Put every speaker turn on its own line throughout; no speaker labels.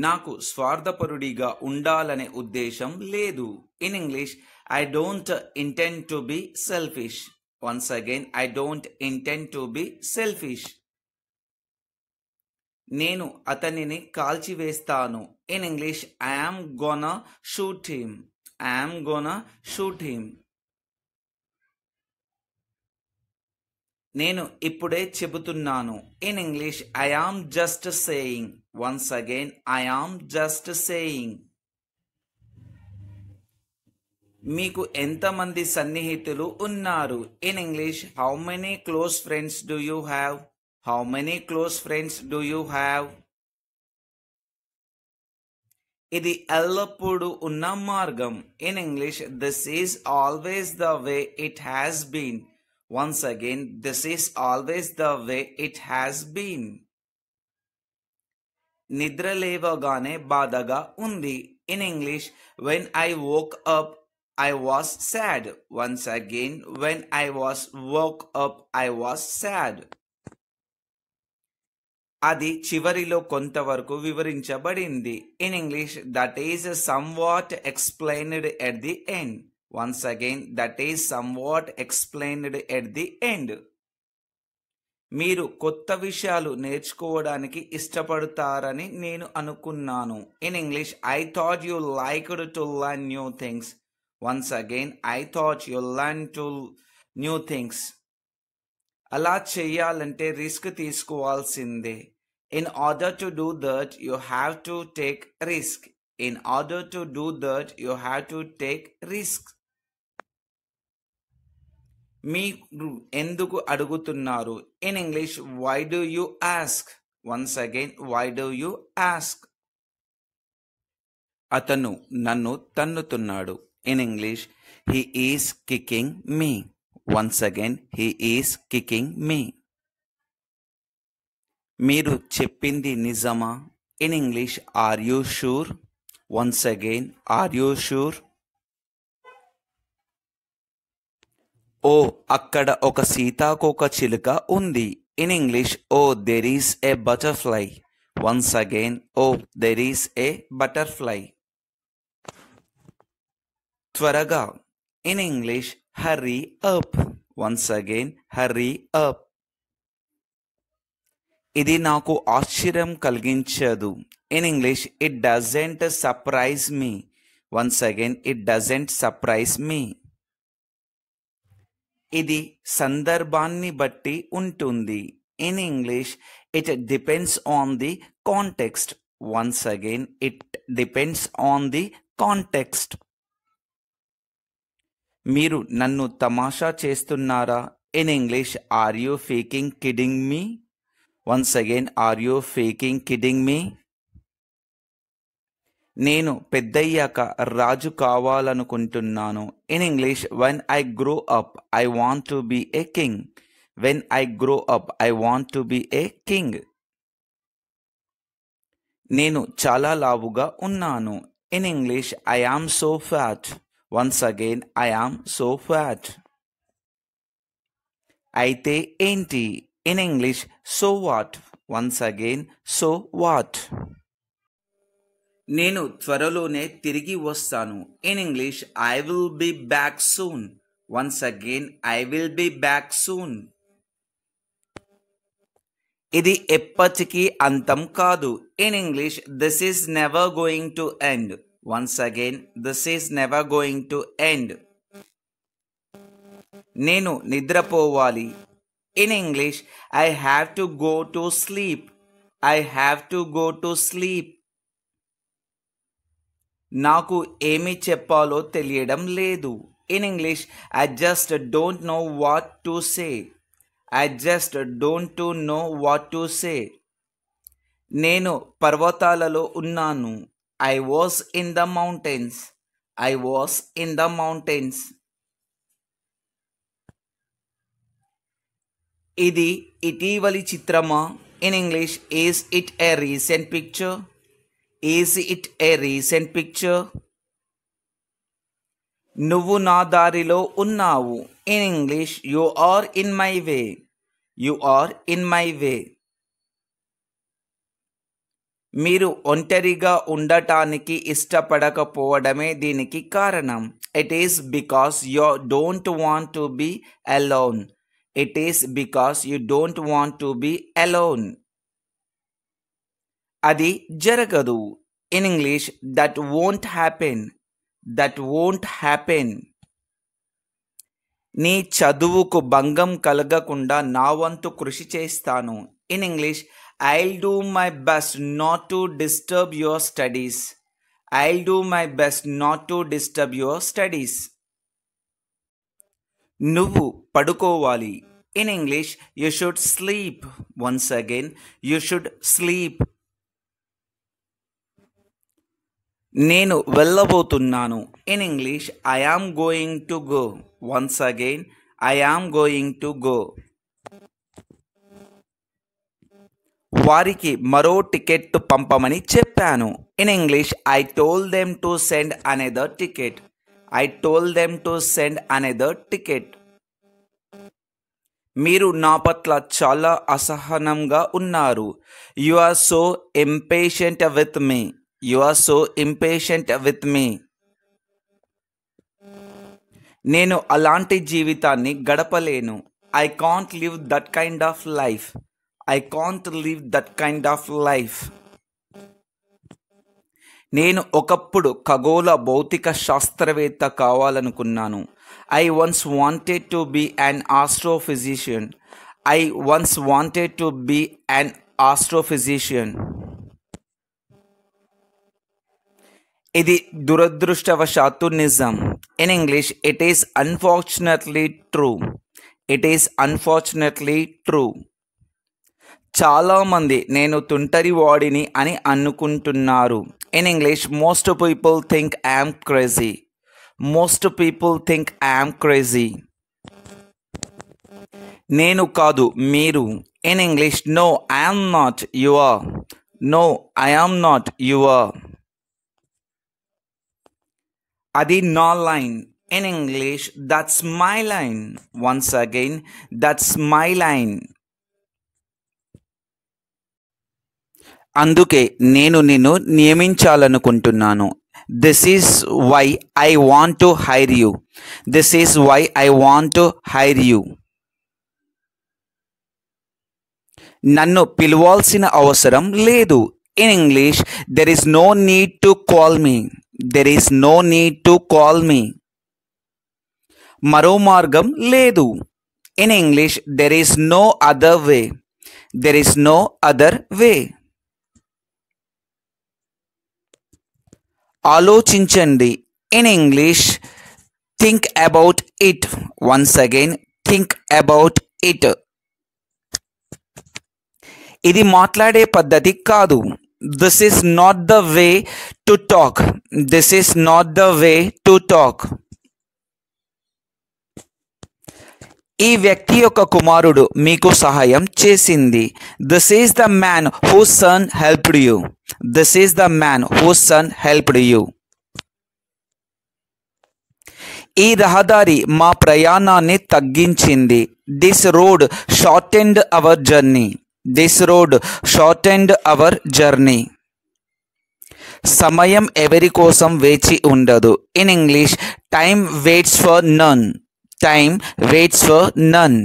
నాకు స్వార్థపరుడిగా ఉండాలనే ఉద్దేశం లేదు. In English, I don't intend to be selfish. Once again, I don't intend to be selfish. నేను అతనిని కాల్చివేస్తాను. In English, I am gonna shoot him. I am gonna shoot him. నేను ఇప్పుడే చెబుతున్నాను. In English, I am just saying. Once again, I am just saying. మీకు ఎంతమంది సన్నిహితులు ఉన్నారు? In English, how many close friends do you have? How many close friends do you have? ఇది ఎల్లప్పుడూ ఉన్న మార్గం. In English, this is always the way it has been. Once again, this is always the way it has been. నిద్ర లేవగానే బాధగా ఉంది. In English, when I woke up, I was sad. Once again, when I woke up, I was sad. అది చివరిలో కొంతవరకు వివరించబడింది. In English, that is somewhat explained at the end. Once again, that is somewhat explained at the end. మీరు కొత్త విషయాలు నేర్చుకోవడానికి ఇష్టపడతారని నేను అనుకున్నాను. In English, I thought you liked to learn new things. Once again, I thought you learn to new things. అలా చేయాలంటే risk తీసుకోవాల్సిందే. In order to do that you have to take risk. In order to do that you have to take risk. మీరు ఎందుకు అడుగుతున్నారు? In English, why do you ask? Once again, why do you ask? అతను నన్ను తన్నుతున్నాడు. In English, he is kicking me. Once again, he is kicking me. మీరు చెప్పింది నిజమా? In English, are you sure? Once again, are you sure? ఓ, అక్కడ ఒక సీతాకోక చిలుక ఉంది. In English, oh, there is a butterfly. Once again, oh, there is a butterfly. త్వరగా. In English, hurry up. Once again, hurry up. ఇది నాకు ఆశ్చర్యం కలిగించదు. In English, it doesn't surprise me. Once again, it doesn't surprise me. ఇది సందర్భాన్ని బట్టి ఉంటుంది. In English, it depends on the context. Once again, it depends on the context. మీరు నన్ను తమాషా చేస్తున్నారా? In English, are you faking kidding me? Once again, are you faking kidding me? నేను పెద్దయ్యాక రాజు కావాలనుకుంటున్నాను. In English, when I grow up I want to be a king. When I grow up I want to be a king. నేను చాలా లావుగా ఉన్నాను. In English, I am so fat. Once again, I am so fat. అయితే ఏంటి? In English, so what. Once again, so what. నేను త్వరలోనే తిరిగి వస్తాను. In English, I will be back soon. Once again, I will be back soon. ఇది ఎప్పటికీ అంతం కాదు. In English, this is never going to end. Once again, this is never going to end. నేను నిద్రపోవాలి. In English, I have to go to sleep. I have to go to sleep. నాకు ఏమి చెప్పాలో తెలియడం లేదు. In English, I just don't know what to say. I just don't know what to say. నేను పర్వతాలలో ఉన్నాను. I was in the mountains. I was in the mountains. ఇది ఇటీవలి చిత్రమా? In English, is it a recent picture? Is it a recent picture? నువ్వు నా దారిలో ఉన్నావు. In English, you are in my way. You are in my way. మీరు ఒంటరిగా ఉండటానికి ఇష్టపడకపోవడమే దీనికి కారణం. It is because you don't want to be alone. It is because you don't want to be alone. అది జరగదు. In English that won't happen. That won't happen. నీ చదువుకు భంగం కలగకుండా నా వంతు కృషి చేస్తాను. In English I'll do my best not to disturb your studies. I'll do my best not to disturb your studies. నువ్వు పడుకోవాలి. In English, you should sleep. Once again, you should sleep. నేను వెళ్ళబోతున్నాను. In English, I am going to go. Once again, I am going to go. వారికి మరో ticket పంపమని చెప్పాను. In English I told them to send another ticket. I told them to send another ticket. మీరు నా పట్ల చాలా అసహనంగా ఉన్నారు. You are so impatient with me. You are so impatient with me. నేను అలాంటి జీవితాన్ని గడపలేను. I can't live that kind of life. I can't live that kind of life. నేను ఒకప్పుడు ఖగోళ భౌతిక శాస్త్రవేత్త కావాలనుకున్నాను. I once wanted to be an astrophysician. I once wanted to be an astrophysician. ఇది దురదృష్టవశాత్తు నిజం. In English, it is unfortunately true. It is unfortunately true. చాలామంది నేను తుంటరి వాడిని అని అనుకుంటున్నారు. In English most people think I'm crazy. Most people think I'm crazy. నేను కాదు, మీరు. In English no I'm not, you are. No I'm not, you are. అది నా line. In English that's my line. Once again, that's my line. అందుకే నేను నిన్ను నియమించాలనుకుంటున్నాను. This is why I want to hire you. This is why I want to hire you. నన్ను పిలవాల్సిన అవసరం లేదు. In English there is no need to call me. There is no need to call me. మరో మార్గం లేదు. In English there is no other way. There is no other way. ఆలోచించండి. In English think about it. Once again, think about it. ఇది మాట్లాడే పద్ధతి కాదు. This is not the way to talk. This is not the way to talk. ఈ వ్యక్తి యొక్క కుమారుడు మీకు సహాయం చేసింది. This is the man whose son helped you. This is the man whose son helped you. ఈ రహదారి మా ప్రయాణాన్ని తగ్గించింది. This road shortened our journey. This road shortened our journey. సమయం ఎవరి కోసం వేచి ఉండదు. In English time waits for none. Time waits for none.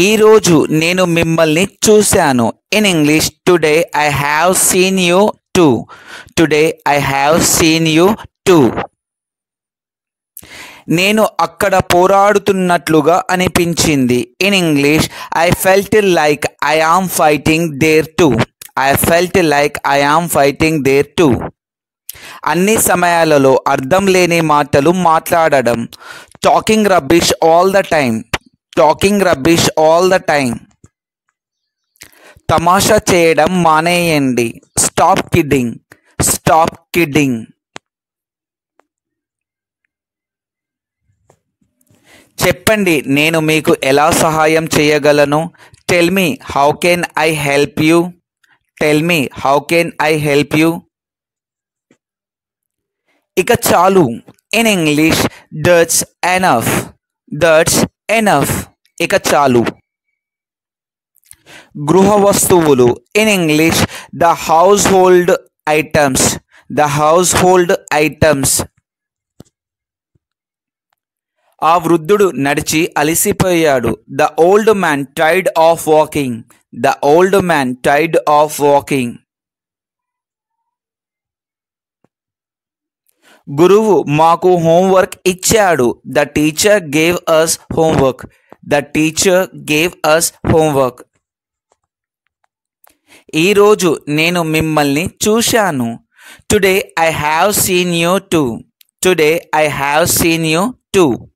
ఈరోజు నేను మిమ్మల్ని చూశాను. In English today I have seen you too. Today I have seen you too. నేను అక్కడ పోరాడుతున్నట్లుగా అనిపించింది. In English I felt like I am fighting there too. I felt like I am fighting there too. అన్ని సమయాలలో అర్థం లేని మాటలు మాట్లాడడం. Talking rubbish all the time. Talking rubbish all the time. తమాషా చేయడం మానేయండి. Stop kidding. Stop kidding. చెప్పండి, నేను మీకు ఎలా సహాయం చేయగలను? Tell me how can I help you. Tell me how can I help you. ఇక చాలు. In English that's enough. That's enough. ఇక చాలు. గృహ వస్తువులు. In English the household items. The household items. ఆ వృద్ధుడు నడిచి అలసిపోయాడు. The old man tired of walking. The old man tired of walking. గురువు మాకు హోంవర్క్ ఇచ్చాడు. The teacher gave us homework. The teacher gave us homework. ఈరోజు నేను మిమ్మల్ని చూశాను. Today I have seen you too. Today I have seen you two.